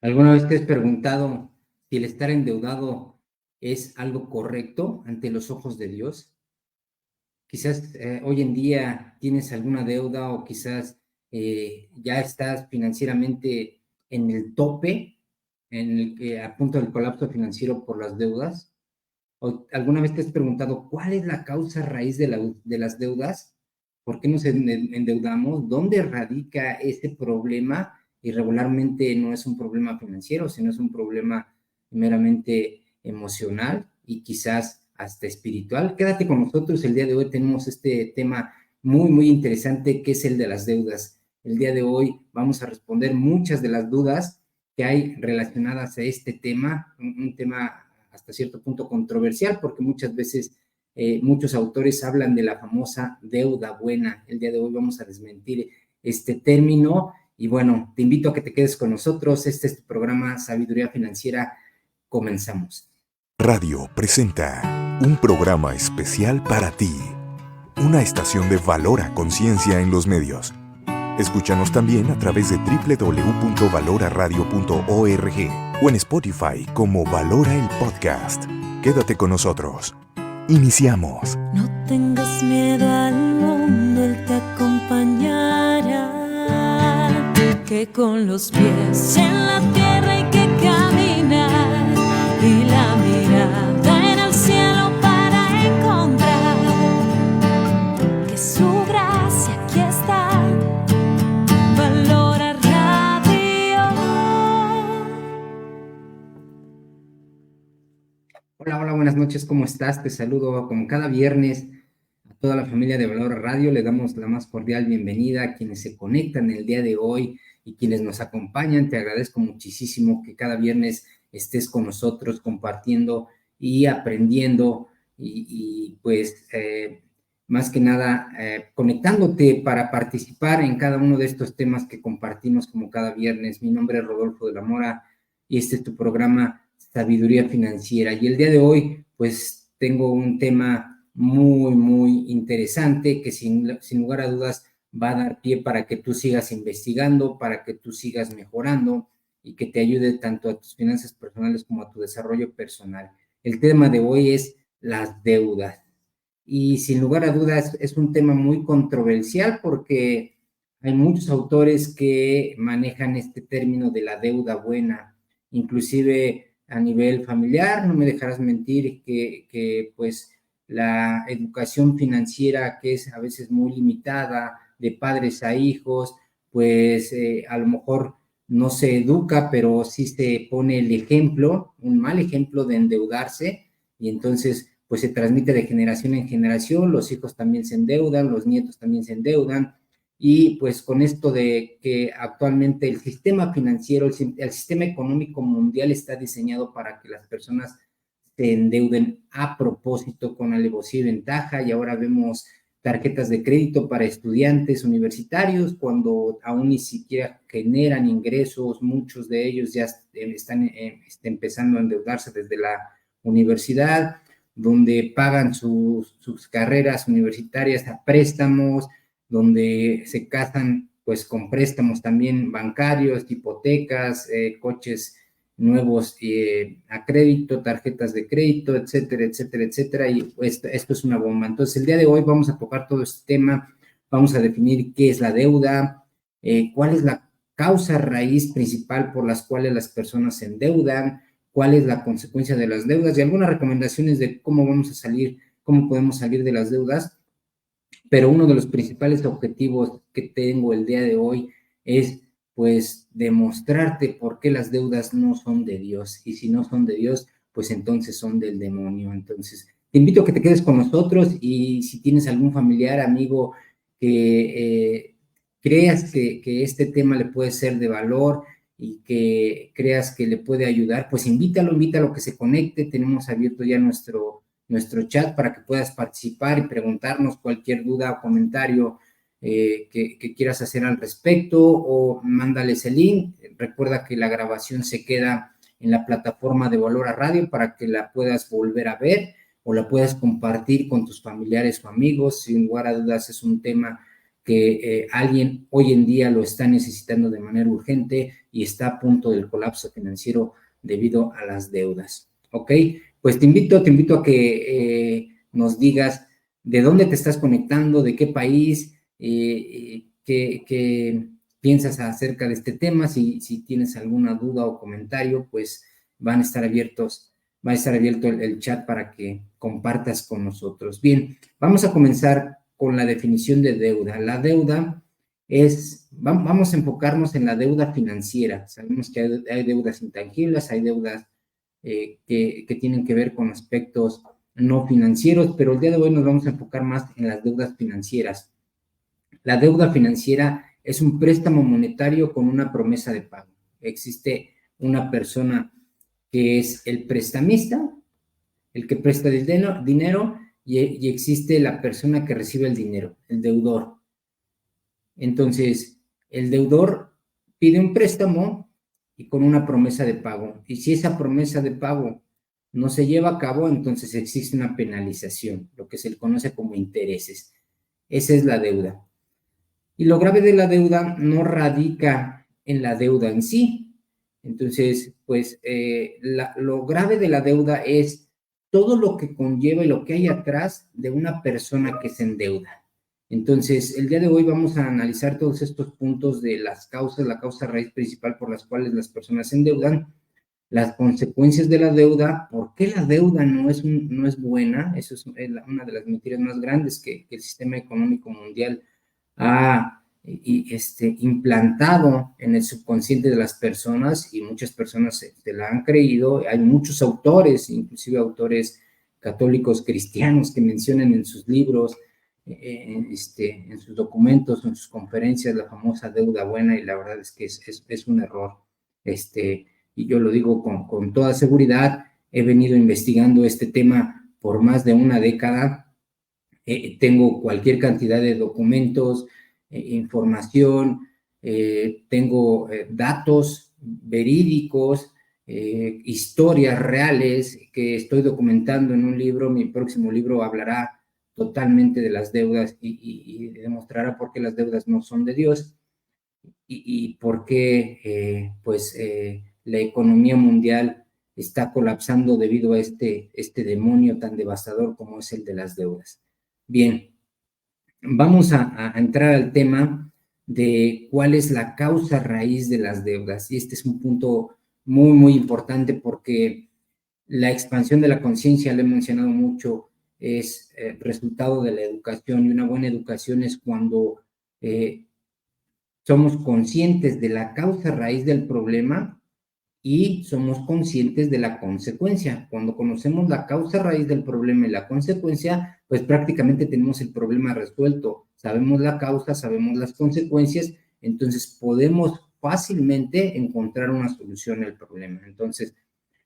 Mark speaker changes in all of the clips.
Speaker 1: ¿Alguna vez te has preguntado si el estar endeudado es algo correcto ante los ojos de Dios? Quizás hoy en día tienes alguna deuda o quizás ya estás financieramente en el tope, a punto del colapso financiero por las deudas. ¿O alguna vez te has preguntado cuál es la causa raíz de las deudas? ¿Por qué nos endeudamos? ¿Dónde radica ese problema? Y regularmente no es un problema financiero, sino es un problema meramente emocional y quizás hasta espiritual. Quédate con nosotros, el día de hoy tenemos este tema muy interesante que es el de las deudas. El día de hoy vamos a responder muchas de las dudas que hay relacionadas a este tema, un tema hasta cierto punto controversial, porque muchas veces muchos autores hablan de la famosa deuda buena. El día de hoy vamos a desmentir este término y bueno, te invito a que te quedes con nosotros. Este es tu programa Sabiduría Financiera. Comenzamos.
Speaker 2: Radio presenta un programa especial para ti, una estación de valor a conciencia en los medios. Escúchanos también a través de www.valoraradio.org o en Spotify como Valora el Podcast. Quédate con nosotros. Iniciamos.
Speaker 3: No tengas miedo al mundo, Él te acompañará. Que con los pies en la tierra hay que caminar y la mirada en el cielo para encontrar que su gracia aquí está. Valora Radio.
Speaker 1: Hola, buenas noches, ¿cómo estás? Te saludo como cada viernes a toda la familia de Valora Radio. Le damos la más cordial bienvenida a quienes se conectan el día de hoy y quienes nos acompañan. Te agradezco muchísimo que cada viernes estés con nosotros compartiendo y aprendiendo pues más que nada conectándote para participar en cada uno de estos temas que compartimos como cada viernes. Mi nombre es Rodolfo de la Mora y este es tu programa Sabiduría Financiera. Y el día de hoy pues tengo un tema muy interesante que sin lugar a dudas va a dar pie para que tú sigas investigando, para que tú sigas mejorando y que te ayude tanto a tus finanzas personales como a tu desarrollo personal. El tema de hoy es las deudas. Y sin lugar a dudas es un tema muy controversial porque hay muchos autores que manejan este término de la deuda buena, inclusive a nivel familiar. No me dejarás mentir que pues la educación financiera, que es a veces muy limitada de padres a hijos, pues a lo mejor no se educa, pero sí se pone el ejemplo, un mal ejemplo de endeudarse, y entonces pues se transmite de generación en generación. Los hijos también se endeudan, los nietos también se endeudan, y pues con esto de que actualmente el sistema financiero, el sistema económico mundial está diseñado para que las personas se endeuden a propósito con alevosía y ventaja, y ahora vemos tarjetas de crédito para estudiantes universitarios cuando aún ni siquiera generan ingresos. Muchos de ellos ya están empezando a endeudarse desde la universidad, donde pagan sus carreras universitarias a préstamos, donde se casan pues con préstamos también bancarios, hipotecas, coches nuevos a crédito, tarjetas de crédito, etcétera, y esto es una bomba. Entonces, el día de hoy vamos a tocar todo este tema, vamos a definir qué es la deuda, cuál es la causa raíz principal por las cuales las personas se endeudan, cuál es la consecuencia de las deudas y algunas recomendaciones de cómo vamos a salir, cómo podemos salir de las deudas. Pero uno de los principales objetivos que tengo el día de hoy es pues demostrarte por qué las deudas no son de Dios, y si no son de Dios, pues entonces son del demonio. Entonces, te invito a que te quedes con nosotros, y si tienes algún familiar, amigo, que creas que este tema le puede ser de valor y que creas que le puede ayudar, pues invítalo a que se conecte. Tenemos abierto ya nuestro chat para que puedas participar y preguntarnos cualquier duda o comentario que quieras hacer al respecto, o mándales el link. Recuerda que la grabación se queda en la plataforma de Valora Radio para que la puedas volver a ver o la puedas compartir con tus familiares o amigos. Sin lugar a dudas es un tema que alguien hoy en día lo está necesitando de manera urgente y está a punto del colapso financiero debido a las deudas. ¿Ok? Pues te invito a que nos digas de dónde te estás conectando, de qué país, qué piensas acerca de este tema. Si tienes alguna duda o comentario, pues va a estar abierto el chat para que compartas con nosotros. Bien, vamos a comenzar con la definición de deuda. La deuda vamos a enfocarnos en la deuda financiera. Sabemos que hay deudas intangibles, hay deudas que tienen que ver con aspectos no financieros, pero el día de hoy nos vamos a enfocar más en las deudas financieras. La deuda financiera es un préstamo monetario con una promesa de pago. Existe una persona que es el prestamista, el que presta el dinero, y existe la persona que recibe el dinero, el deudor. Entonces, el deudor pide un préstamo y con una promesa de pago. Y si esa promesa de pago no se lleva a cabo, entonces existe una penalización, lo que se le conoce como intereses. Esa es la deuda. Y lo grave de la deuda no radica en la deuda en sí. Entonces, pues, lo grave de la deuda es todo lo que conlleva y lo que hay atrás de una persona que se endeuda. Entonces, el día de hoy vamos a analizar todos estos puntos de las causas, la causa raíz principal por las cuales las personas se endeudan, las consecuencias de la deuda, por qué la deuda no es buena. Eso es una de las mentiras más grandes que el sistema económico mundial ha implantado en el subconsciente de las personas, y muchas personas se la han creído. Hay muchos autores, inclusive autores católicos cristianos, que mencionan en sus libros, en sus documentos, en sus conferencias, la famosa deuda buena, y la verdad es que es un error. Y yo lo digo con toda seguridad. He venido investigando este tema por más de una década. Tengo cualquier cantidad de documentos, información, tengo datos verídicos, historias reales que estoy documentando en un libro. Mi próximo libro hablará totalmente de las deudas y demostrará por qué las deudas no son de Dios y por qué la economía mundial está colapsando debido a este demonio tan devastador como es el de las deudas. Bien, vamos a entrar al tema de cuál es la causa raíz de las deudas. Y este es un punto muy, muy importante, porque la expansión de la conciencia, lo he mencionado mucho, es resultado de la educación, y una buena educación es cuando somos conscientes de la causa raíz del problema y somos conscientes de la consecuencia. Cuando conocemos la causa raíz del problema y la consecuencia, pues prácticamente tenemos el problema resuelto. Sabemos la causa, sabemos las consecuencias, entonces podemos fácilmente encontrar una solución al problema. Entonces,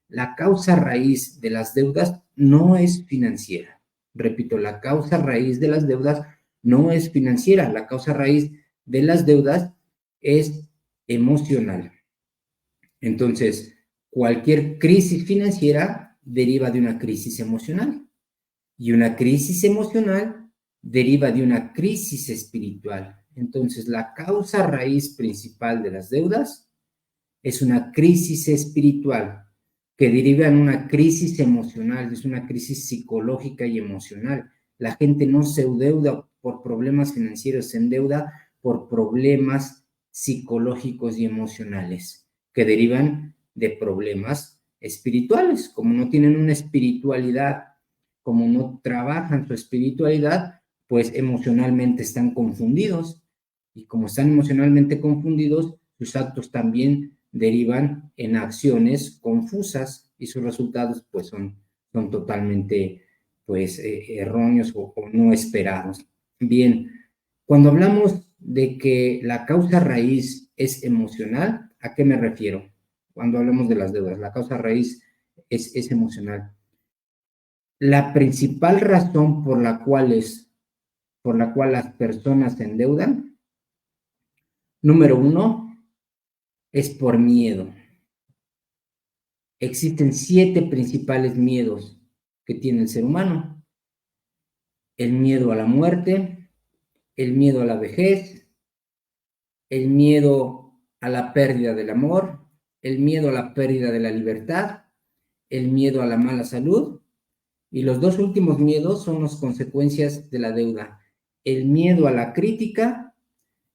Speaker 1: la causa raíz de las deudas no es financiera. Repito, la causa raíz de las deudas no es financiera. La causa raíz de las deudas es emocional. Entonces, cualquier crisis financiera deriva de una crisis emocional, y una crisis emocional deriva de una crisis espiritual. Entonces, la causa raíz principal de las deudas es una crisis espiritual que deriva en una crisis emocional, es una crisis psicológica y emocional. La gente no se endeuda por problemas financieros, se endeuda por problemas psicológicos y emocionales que derivan de problemas espirituales. Como no tienen una espiritualidad, como no trabajan su espiritualidad, pues emocionalmente están confundidos, y como están emocionalmente confundidos, sus actos también derivan en acciones confusas, y sus resultados pues son totalmente erróneos o no esperados. Bien, cuando hablamos de que la causa raíz es emocional, ¿a qué me refiero? Cuando hablamos de las deudas, la causa raíz es emocional. La principal razón por la cual las personas se endeudan, número uno, es por miedo. Existen 7 principales miedos que tiene el ser humano: el miedo a la muerte, el miedo a la vejez, el miedo a la pérdida del amor, el miedo a la pérdida de la libertad, el miedo a la mala salud, y los dos últimos miedos son las consecuencias de la deuda, el miedo a la crítica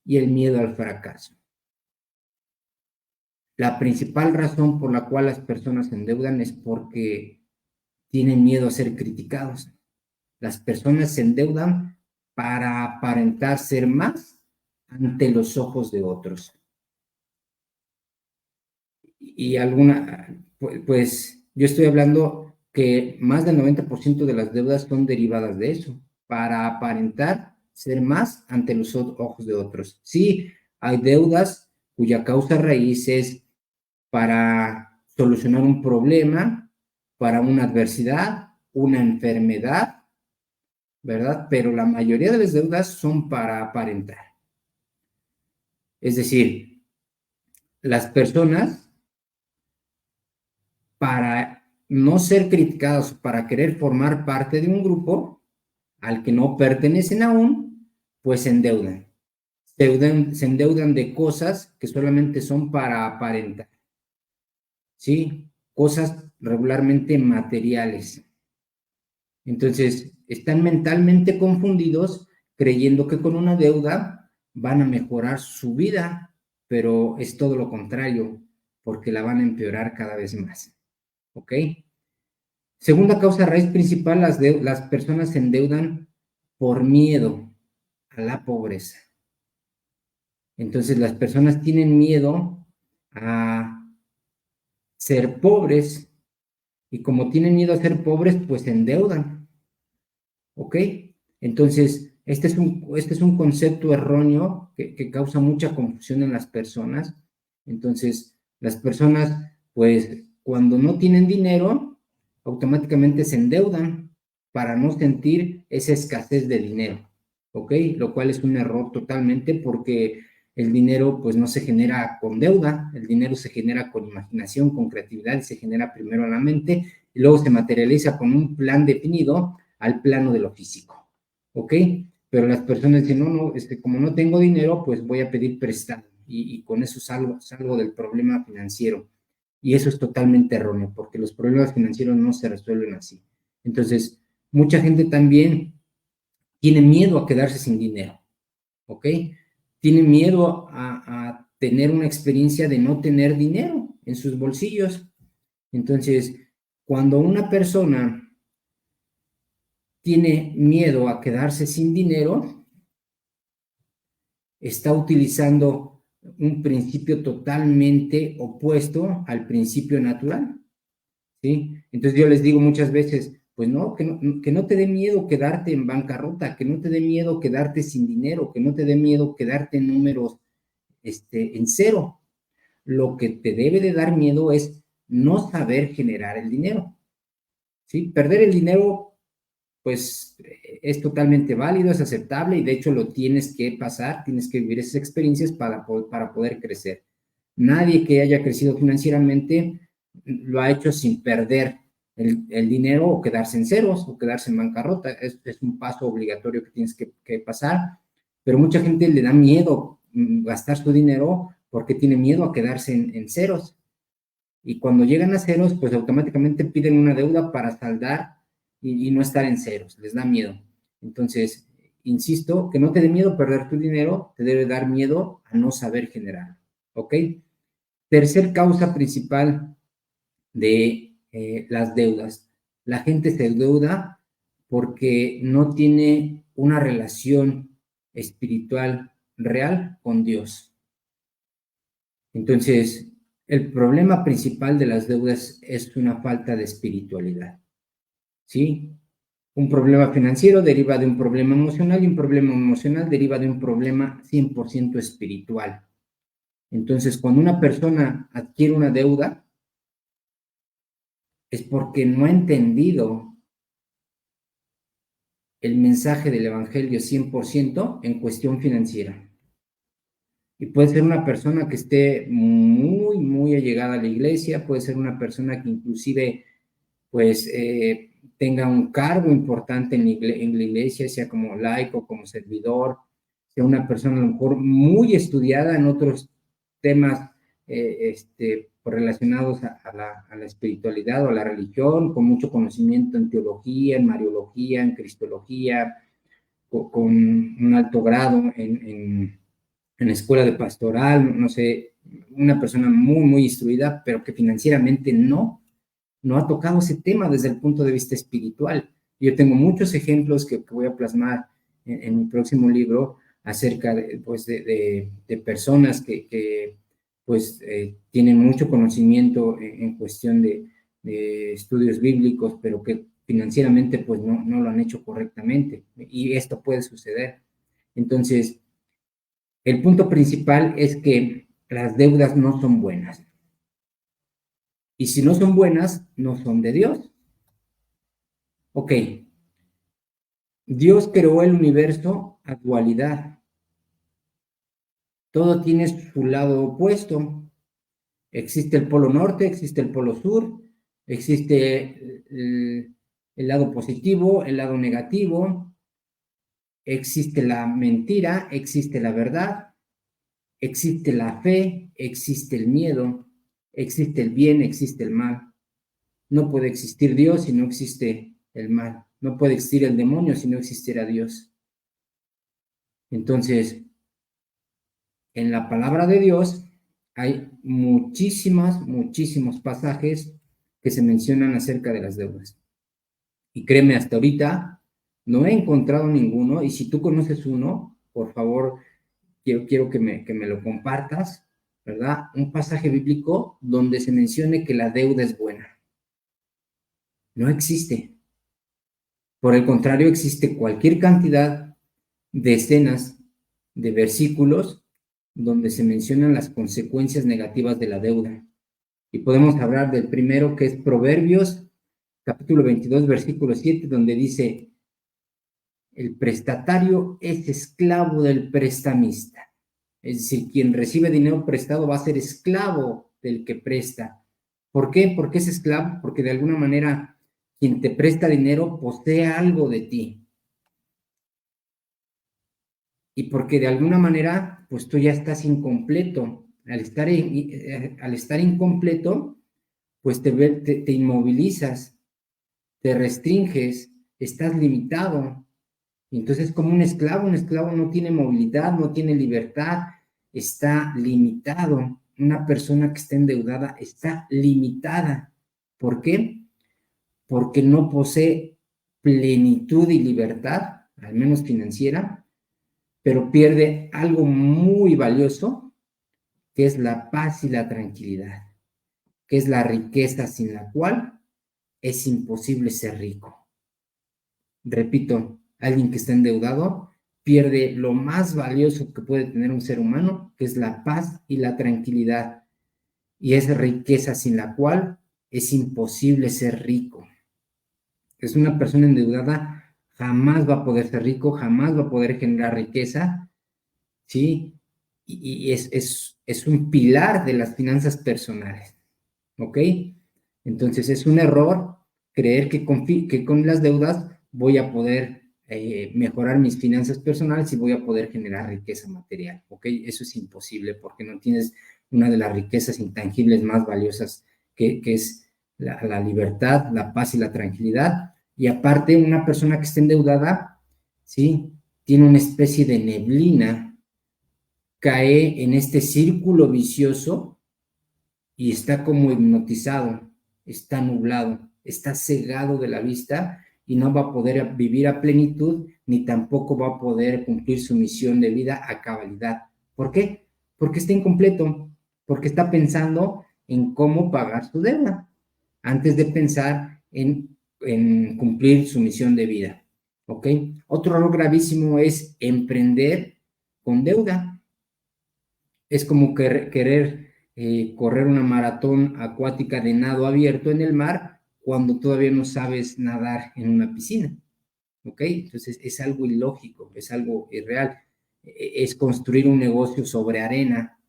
Speaker 1: y el miedo al fracaso. La principal razón por la cual las personas se endeudan es porque tienen miedo a ser criticados. Las personas se endeudan para aparentar ser más ante los ojos de otros. Y pues yo estoy hablando que más del 90% de las deudas son derivadas de eso, para aparentar ser más ante los ojos de otros. Sí, hay deudas cuya causa raíz es para solucionar un problema, para una adversidad, una enfermedad, ¿verdad? Pero la mayoría de las deudas son para aparentar. Es decir, las personas, para no ser criticados, para querer formar parte de un grupo al que no pertenecen aún, pues se endeudan. Se endeudan de cosas que solamente son para aparentar. ¿Sí? Cosas regularmente materiales. Entonces, están mentalmente confundidos creyendo que con una deuda van a mejorar su vida, pero es todo lo contrario, porque la van a empeorar cada vez más. ¿Ok? Segunda causa raíz principal, las personas se endeudan por miedo a la pobreza. Entonces, las personas tienen miedo a ser pobres, y como tienen miedo a ser pobres, pues se endeudan. ¿Ok? Entonces, este es un concepto erróneo que causa mucha confusión en las personas. Entonces, las personas, pues, cuando no tienen dinero, automáticamente se endeudan para no sentir esa escasez de dinero. ¿Ok? Lo cual es un error totalmente, porque el dinero pues no se genera con deuda, el dinero se genera con imaginación, con creatividad, y se genera primero en la mente y luego se materializa con un plan definido al plano de lo físico. ¿Ok? Pero las personas dicen, no, como no tengo dinero, pues voy a pedir prestado y con eso salgo del problema financiero. Y eso es totalmente erróneo, porque los problemas financieros no se resuelven así. Entonces, mucha gente también tiene miedo a quedarse sin dinero. ¿Ok? Tiene miedo a tener una experiencia de no tener dinero en sus bolsillos. Entonces, cuando una persona tiene miedo a quedarse sin dinero, está utilizando un principio totalmente opuesto al principio natural. ¿Sí? Entonces yo les digo muchas veces, pues no, que no te dé miedo quedarte en bancarrota, que no te dé miedo quedarte sin dinero, que no te dé miedo quedarte en números en cero. Lo que te debe de dar miedo es no saber generar el dinero. ¿Sí? Perder el dinero, pues es totalmente válido, es aceptable, y de hecho lo tienes que pasar, tienes que vivir esas experiencias para poder crecer. Nadie que haya crecido financieramente lo ha hecho sin perder el dinero o quedarse en ceros o quedarse en bancarrota. Es un paso obligatorio que tienes que pasar, pero mucha gente le da miedo gastar su dinero porque tiene miedo a quedarse en ceros. Y cuando llegan a ceros, pues automáticamente piden una deuda para saldar y no estar en ceros, les da miedo. Entonces, insisto, que no te dé miedo perder tu dinero, te debe dar miedo a no saber generar. ¿Ok? Tercer causa principal de las deudas. La gente se endeuda porque no tiene una relación espiritual real con Dios. Entonces, el problema principal de las deudas es una falta de espiritualidad. ¿Sí? Un problema financiero deriva de un problema emocional, y un problema emocional deriva de un problema 100% espiritual. Entonces, cuando una persona adquiere una deuda, es porque no ha entendido el mensaje del Evangelio 100% en cuestión financiera. Y puede ser una persona que esté muy, muy allegada a la iglesia, puede ser una persona que inclusive, pues, tenga un cargo importante en la iglesia, sea como laico, como servidor, sea una persona a lo mejor muy estudiada en otros temas relacionados a la espiritualidad o a la religión, con mucho conocimiento en teología, en mariología, en cristología, con un alto grado en escuela de pastoral, no sé, una persona muy, muy instruida, pero que financieramente no ha tocado ese tema desde el punto de vista espiritual. Yo tengo muchos ejemplos que voy a plasmar en mi próximo libro acerca de personas que tienen mucho conocimiento en cuestión de estudios bíblicos, pero que financieramente pues no lo han hecho correctamente, y esto puede suceder. Entonces, el punto principal es que las deudas no son buenas. Y si no son buenas, no son de Dios. Ok. Dios creó el universo a dualidad. Todo tiene su lado opuesto. Existe el polo norte, existe el polo sur, existe el lado positivo, el lado negativo, existe la mentira, existe la verdad, existe la fe, existe el miedo, existe el bien, existe el mal. No puede existir Dios si no existe el mal. No puede existir el demonio si no existiera Dios. Entonces, en la palabra de Dios hay muchísimos pasajes que se mencionan acerca de las deudas. Y créeme, hasta ahorita no he encontrado ninguno, y si tú conoces uno, por favor, quiero que me lo compartas, ¿verdad? Un pasaje bíblico donde se mencione que la deuda es buena. No existe. Por el contrario, existe cualquier cantidad de escenas, de versículos, donde se mencionan las consecuencias negativas de la deuda. Y podemos hablar del primero, que es Proverbios, capítulo 22, versículo 7, donde dice: el prestatario es esclavo del prestamista. Es decir, quien recibe dinero prestado va a ser esclavo del que presta. ¿Por qué? ¿Por qué es esclavo? Porque de alguna manera quien te presta dinero posee algo de ti. Y porque de alguna manera, pues tú ya estás incompleto. Al estar incompleto, pues te inmovilizas, te restringes, estás limitado. Entonces, como un esclavo no tiene movilidad, no tiene libertad, está limitado. Una persona que está endeudada está limitada. ¿Por qué? Porque no posee plenitud y libertad, al menos financiera, pero pierde algo muy valioso, que es la paz y la tranquilidad, que es la riqueza sin la cual es imposible ser rico. Repito, alguien que está endeudado pierde lo más valioso que puede tener un ser humano, que es la paz y la tranquilidad, y es riqueza sin la cual es imposible ser rico. Es una persona endeudada, jamás va a poder ser rico, jamás va a poder generar riqueza, ¿sí? Y es un pilar de las finanzas personales, ¿ok? Entonces es un error creer que con las deudas voy a poder mejorar mis finanzas personales y voy a poder generar riqueza material, ¿ok? Eso es imposible porque no tienes una de las riquezas intangibles más valiosas que es la libertad, la paz y la tranquilidad. Y aparte, una persona que esté endeudada, ¿sí? Tiene una especie de neblina, cae en este círculo vicioso y está como hipnotizado, está nublado, está cegado de la vista y no va a poder vivir a plenitud, ni tampoco va a poder cumplir su misión de vida a cabalidad. ¿Por qué? Porque está incompleto, porque está pensando en cómo pagar su deuda, antes de pensar en cumplir su misión de vida, ¿ok? Otro error gravísimo es emprender con deuda. Es como querer correr una maratón acuática de nado abierto en el mar cuando todavía no sabes nadar en una piscina, ¿ok? Entonces es algo ilógico, es algo irreal. Es construir un negocio sobre arena,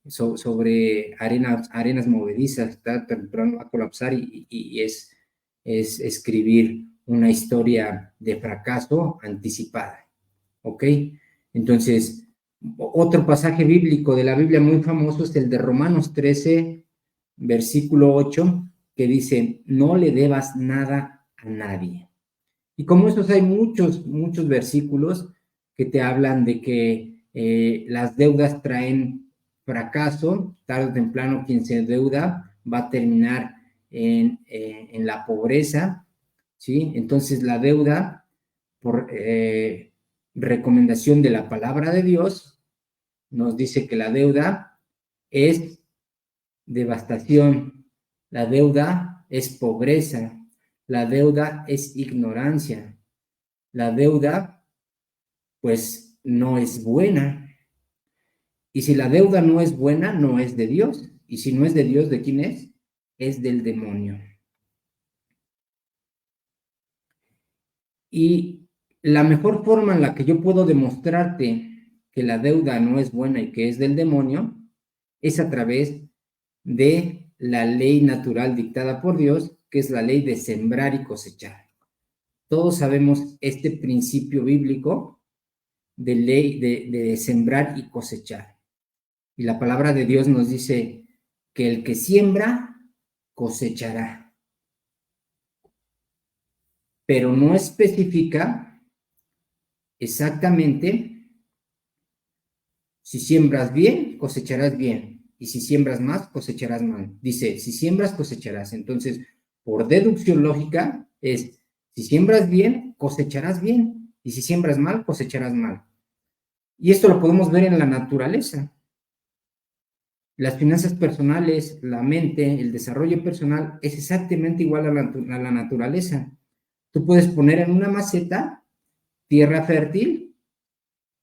Speaker 1: sobre arenas movedizas, tarde o temprano va a colapsar y es escribir una historia de fracaso anticipada, ¿ok? Entonces, otro pasaje bíblico de la Biblia muy famoso es el de Romanos 13, versículo 8, que dice, no le debas nada a nadie. Y como estos hay muchos versículos que te hablan de que las deudas traen fracaso, tarde o temprano quien se endeuda va a terminar en la pobreza, ¿sí? Entonces la deuda, por recomendación de la palabra de Dios, nos dice que la deuda es devastación, la deuda es pobreza, la deuda es ignorancia, la deuda pues no es buena. Y si la deuda no es buena, no es de Dios. Y si no es de Dios, ¿de quién es? Es del demonio. Y la mejor forma en la que yo puedo demostrarte que la deuda no es buena y que es del demonio es a través de la ley natural dictada por Dios, que es la ley de sembrar y cosechar. Todos sabemos este principio bíblico de ley de sembrar y cosechar. Y la palabra de Dios nos dice que el que siembra, cosechará. Pero no especifica exactamente si siembras bien, cosecharás bien. Y si siembras más, cosecharás mal. Dice, si siembras, cosecharás. Entonces, por deducción lógica, es, si siembras bien, cosecharás bien. Y si siembras mal, cosecharás mal. Y esto lo podemos ver en la naturaleza. Las finanzas personales, la mente, el desarrollo personal es exactamente igual a la naturaleza. Tú puedes poner en una maceta tierra fértil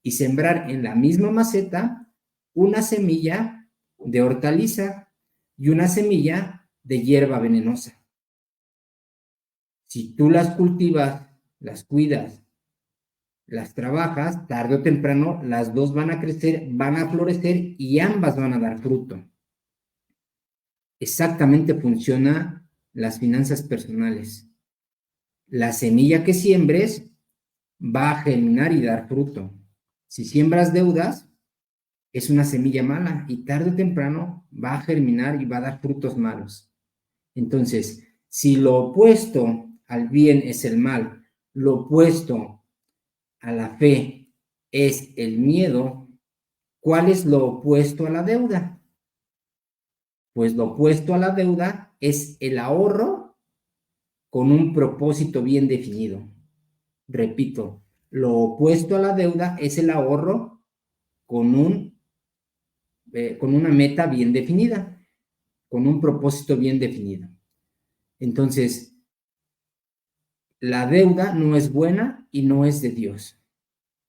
Speaker 1: y sembrar en la misma maceta una semilla de hortaliza y una semilla de hierba venenosa. Si tú las cultivas, las cuidas, las trabajas, tarde o temprano, las dos van a crecer, van a florecer y ambas van a dar fruto. Exactamente funciona las finanzas personales. La semilla que siembres va a germinar y dar fruto. Si siembras deudas, es una semilla mala y tarde o temprano va a germinar y va a dar frutos malos. Entonces, si lo opuesto al bien es el mal, lo opuesto a la fe es el miedo, ¿cuál es lo opuesto a la deuda? Pues lo opuesto a la deuda es el ahorro con un propósito bien definido. Repito, lo opuesto a la deuda es el ahorro con una meta bien definida, con un propósito bien definido. Entonces, la deuda no es buena y no es de Dios.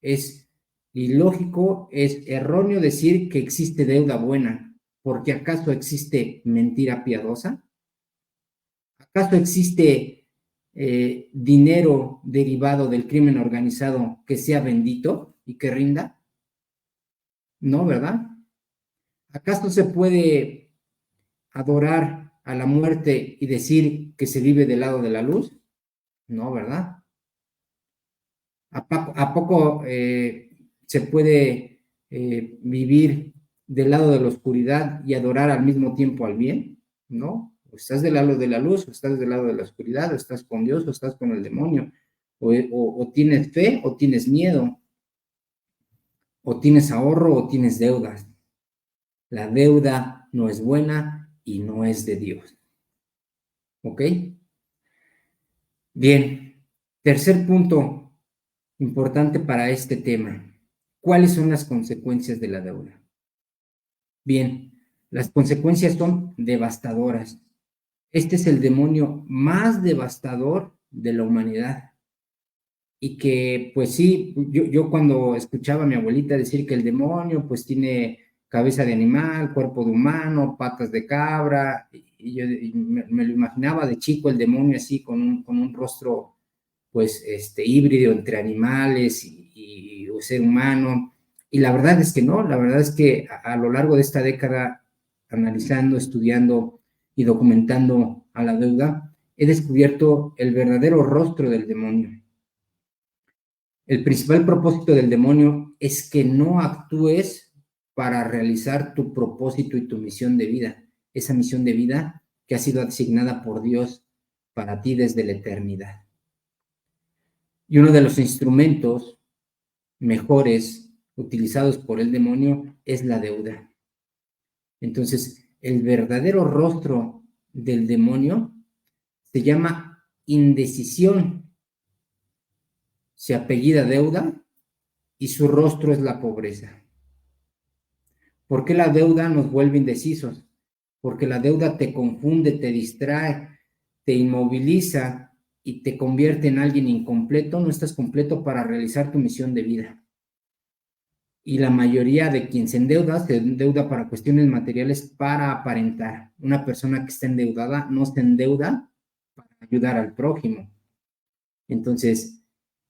Speaker 1: Es ilógico, es erróneo decir que existe deuda buena, porque ¿acaso existe mentira piadosa? ¿Acaso existe dinero derivado del crimen organizado que sea bendito y que rinda? No, ¿verdad? ¿Acaso se puede adorar a la muerte y decir que se vive del lado de la luz? No, ¿verdad? ¿A poco se puede vivir del lado de la oscuridad y adorar al mismo tiempo al bien? No. O estás del lado de la luz, o estás del lado de la oscuridad, o estás con Dios, o estás con el demonio. O tienes fe, o tienes miedo. O tienes ahorro, o tienes deudas. La deuda no es buena y no es de Dios. ¿Ok? Bien. Tercer punto importante para este tema. ¿Cuáles son las consecuencias de la deuda? Bien, las consecuencias son devastadoras. Este es el demonio más devastador de la humanidad. Y que, pues sí, yo cuando escuchaba a mi abuelita decir que el demonio, pues tiene cabeza de animal, cuerpo de humano, patas de cabra, y yo me lo imaginaba de chico el demonio así, con un rostro, pues, híbrido entre animales y ser humano. Y la verdad es que no, la verdad es que a lo largo de esta década, analizando, estudiando y documentando a la deuda, he descubierto el verdadero rostro del demonio. El principal propósito del demonio es que no actúes para realizar tu propósito y tu misión de vida, esa misión de vida que ha sido asignada por Dios para ti desde la eternidad. Y uno de los instrumentos mejores utilizados por el demonio es la deuda. Entonces, el verdadero rostro del demonio se llama indecisión, se apellida deuda y su rostro es la pobreza. ¿Por qué la deuda nos vuelve indecisos? Porque la deuda te confunde, te distrae, te inmoviliza y te convierte en alguien incompleto. No estás completo para realizar tu misión de vida. Y la mayoría de quien se endeuda para cuestiones materiales para aparentar. Una persona que está endeudada no se endeuda para ayudar al prójimo. Entonces,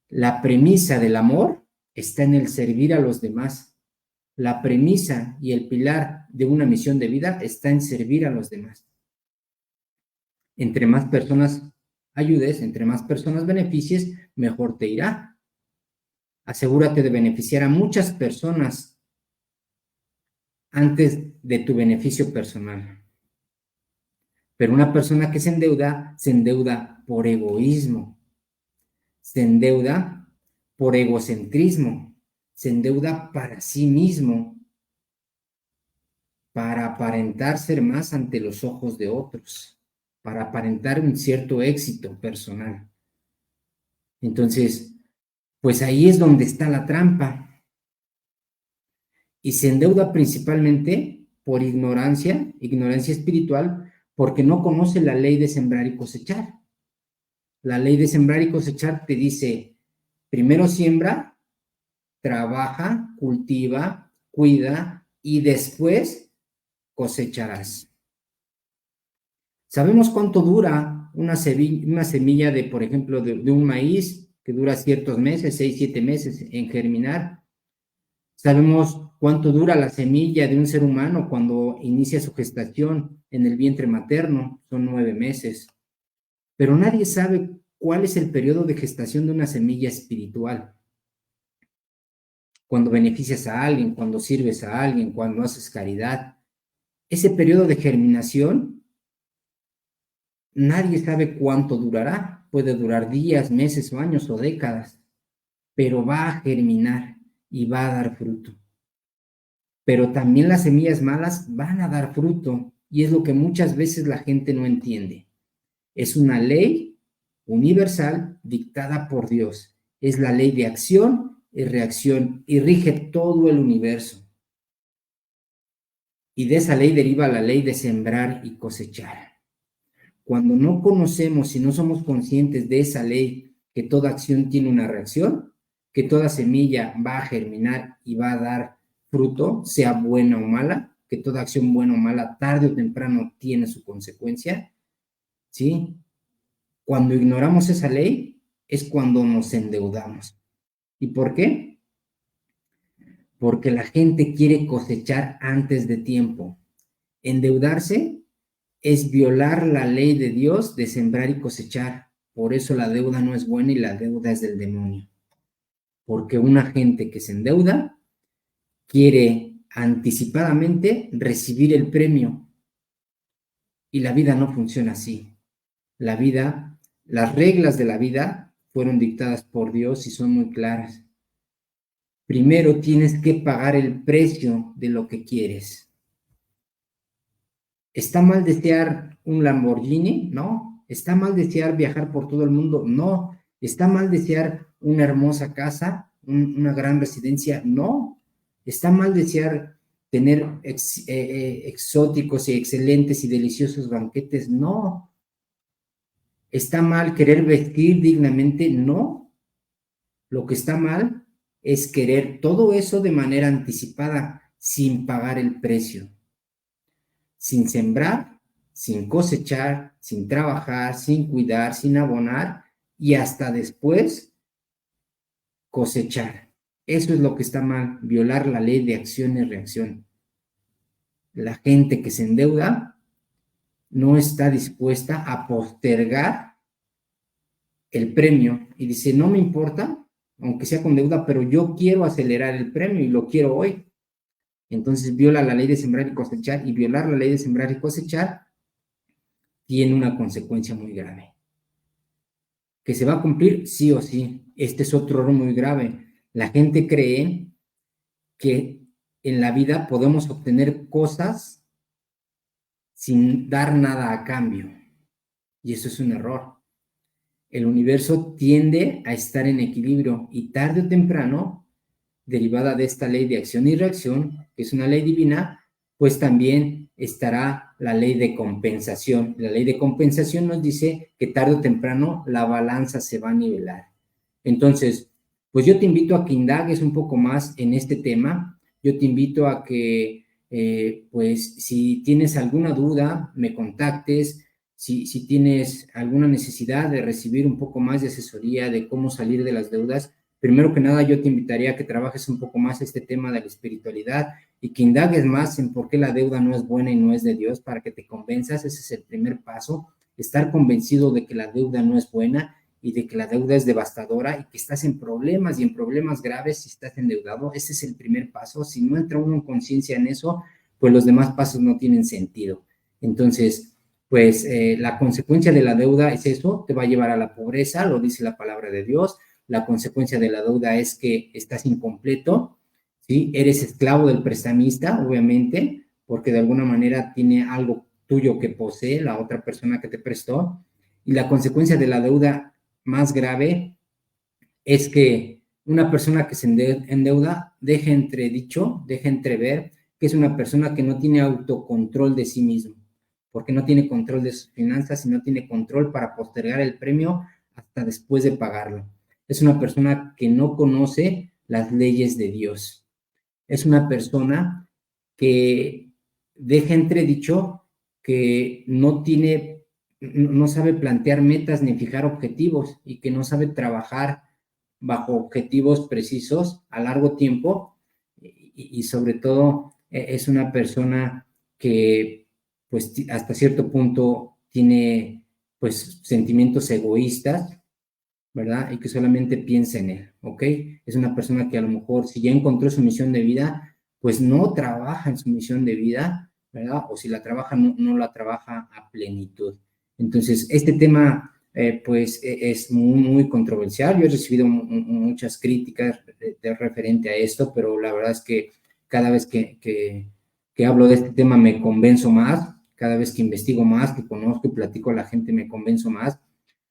Speaker 1: la premisa del amor está en el servir a los demás. La premisa y el pilar de una misión de vida está en servir a los demás. Entre más personas ayudes, entre más personas beneficies, mejor te irá. Asegúrate de beneficiar a muchas personas antes de tu beneficio personal. Pero una persona que se endeuda por egoísmo, se endeuda por egocentrismo, se endeuda para sí mismo, para aparentar ser más ante los ojos de otros, para aparentar un cierto éxito personal. Entonces, pues ahí es donde está la trampa. Y se endeuda principalmente por ignorancia espiritual, porque no conoce la ley de sembrar y cosechar. La ley de sembrar y cosechar te dice, primero siembra, trabaja, cultiva, cuida y después cosecharás. ¿Sabemos cuánto dura una semilla de, por ejemplo, de un maíz que dura ciertos meses, 6, 7 meses en germinar? ¿Sabemos cuánto dura la semilla de un ser humano cuando inicia su gestación en el vientre materno? Son 9 meses. Pero nadie sabe cuál es el periodo de gestación de una semilla espiritual. Cuando beneficias a alguien, cuando sirves a alguien, cuando haces caridad. Ese periodo de germinación, nadie sabe cuánto durará. Puede durar días, meses o años o décadas, pero va a germinar y va a dar fruto. Pero también las semillas malas van a dar fruto y es lo que muchas veces la gente no entiende. Es una ley universal dictada por Dios. Es la ley de acción y reacción y rige todo el universo. Y de esa ley deriva la ley de sembrar y cosechar. Cuando no conocemos y no somos conscientes de esa ley, que toda acción tiene una reacción, que toda semilla va a germinar y va a dar fruto, sea buena o mala, que toda acción buena o mala tarde o temprano tiene su consecuencia, ¿sí? Cuando ignoramos esa ley es cuando nos endeudamos. ¿Y por qué? Porque la gente quiere cosechar antes de tiempo. Endeudarse es violar la ley de Dios de sembrar y cosechar. Por eso la deuda no es buena y la deuda es del demonio. Porque una gente que se endeuda quiere anticipadamente recibir el premio. Y la vida no funciona así. La vida, las reglas de la vida fueron dictadas por Dios y son muy claras. Primero tienes que pagar el precio de lo que quieres. ¿Está mal desear un Lamborghini? No. ¿Está mal desear viajar por todo el mundo? No. ¿Está mal desear una hermosa casa, una gran residencia? No. ¿Está mal desear tener exóticos y excelentes y deliciosos banquetes? No. ¿Está mal querer vestir dignamente? No. Lo que está mal es querer todo eso de manera anticipada, sin pagar el precio, sin sembrar, sin cosechar, sin trabajar, sin cuidar, sin abonar y hasta después cosechar. Eso es lo que está mal, violar la ley de acción y reacción. La gente que se endeuda no está dispuesta a postergar el premio y dice, no me importa aunque sea con deuda, pero yo quiero acelerar el premio y lo quiero hoy. Entonces viola la ley de sembrar y cosechar, y violar la ley de sembrar y cosechar tiene una consecuencia muy grave. ¿Que se va a cumplir? Sí o sí. Este es otro error muy grave. La gente cree que en la vida podemos obtener cosas sin dar nada a cambio. Y eso es un error. El universo tiende a estar en equilibrio y tarde o temprano, derivada de esta ley de acción y reacción, que es una ley divina, pues también estará la ley de compensación. La ley de compensación nos dice que tarde o temprano la balanza se va a nivelar. Entonces, pues yo te invito a que indagues un poco más en este tema. Yo te invito a que, pues, si tienes alguna duda, me contactes. Si tienes alguna necesidad de recibir un poco más de asesoría de cómo salir de las deudas, primero que nada yo te invitaría a que trabajes un poco más este tema de la espiritualidad y que indagues más en por qué la deuda no es buena y no es de Dios, para que te convenzas. Ese es el primer paso, estar convencido de que la deuda no es buena y de que la deuda es devastadora y que estás en problemas y en problemas graves si estás endeudado. Ese es el primer paso. Si no entra uno en conciencia en eso, pues los demás pasos no tienen sentido. Entonces, pues la consecuencia de la deuda es eso, te va a llevar a la pobreza, lo dice la palabra de Dios. La consecuencia de la deuda es que estás incompleto, ¿sí? Eres esclavo del prestamista, obviamente, porque de alguna manera tiene algo tuyo que posee la otra persona que te prestó. Y la consecuencia de la deuda más grave es que una persona que se endeuda deja entredicho, deja entrever que es una persona que no tiene autocontrol de sí mismo, porque no tiene control de sus finanzas y no tiene control para postergar el premio hasta después de pagarlo. Es una persona que no conoce las leyes de Dios. Es una persona que deja entredicho que no sabe plantear metas ni fijar objetivos y que no sabe trabajar bajo objetivos precisos a largo tiempo y sobre todo es una persona que pues hasta cierto punto tiene pues sentimientos egoístas, ¿verdad? Y que solamente piensa en él, ¿ok? Es una persona que a lo mejor si ya encontró su misión de vida, pues no trabaja en su misión de vida, ¿verdad? O si la trabaja, no la trabaja a plenitud. Entonces, este tema, pues, es muy, muy controversial. Yo he recibido muchas críticas de referente a esto, pero la verdad es que cada vez que hablo de este tema me convenzo más, cada vez que investigo más, que conozco y platico a la gente, me convenzo más.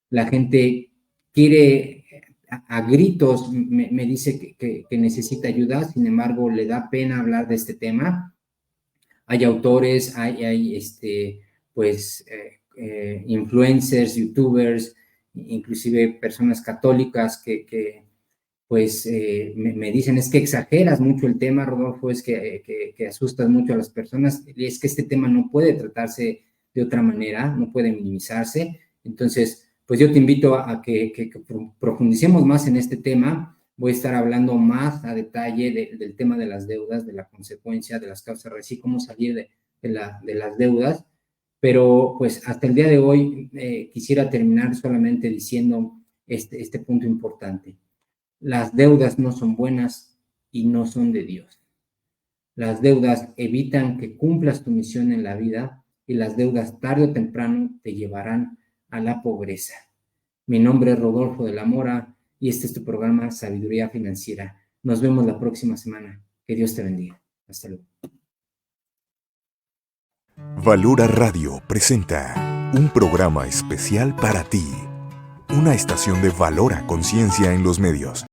Speaker 1: La gente quiere, a gritos, me dice que necesita ayuda, sin embargo, le da pena hablar de este tema. Hay autores, hay pues, influencers, youtubers, inclusive personas católicas que pues me dicen, es que exageras mucho el tema, Rodolfo, es que asustas mucho a las personas, y es que este tema no puede tratarse de otra manera, no puede minimizarse. Entonces, pues yo te invito a que profundicemos más en este tema. Voy a estar hablando más a detalle del tema de las deudas, de la consecuencia, de las causas, así cómo salir de las deudas. Pero pues hasta el día de hoy quisiera terminar solamente diciendo este punto importante. Las deudas no son buenas y no son de Dios. Las deudas evitan que cumplas tu misión en la vida y las deudas tarde o temprano te llevarán a la pobreza. Mi nombre es Rodolfo de la Mora y este es tu programa Sabiduría Financiera. Nos vemos la próxima semana. Que Dios te bendiga. Hasta luego.
Speaker 2: Valora Radio presenta un programa especial para ti, una estación de valor a conciencia en los medios.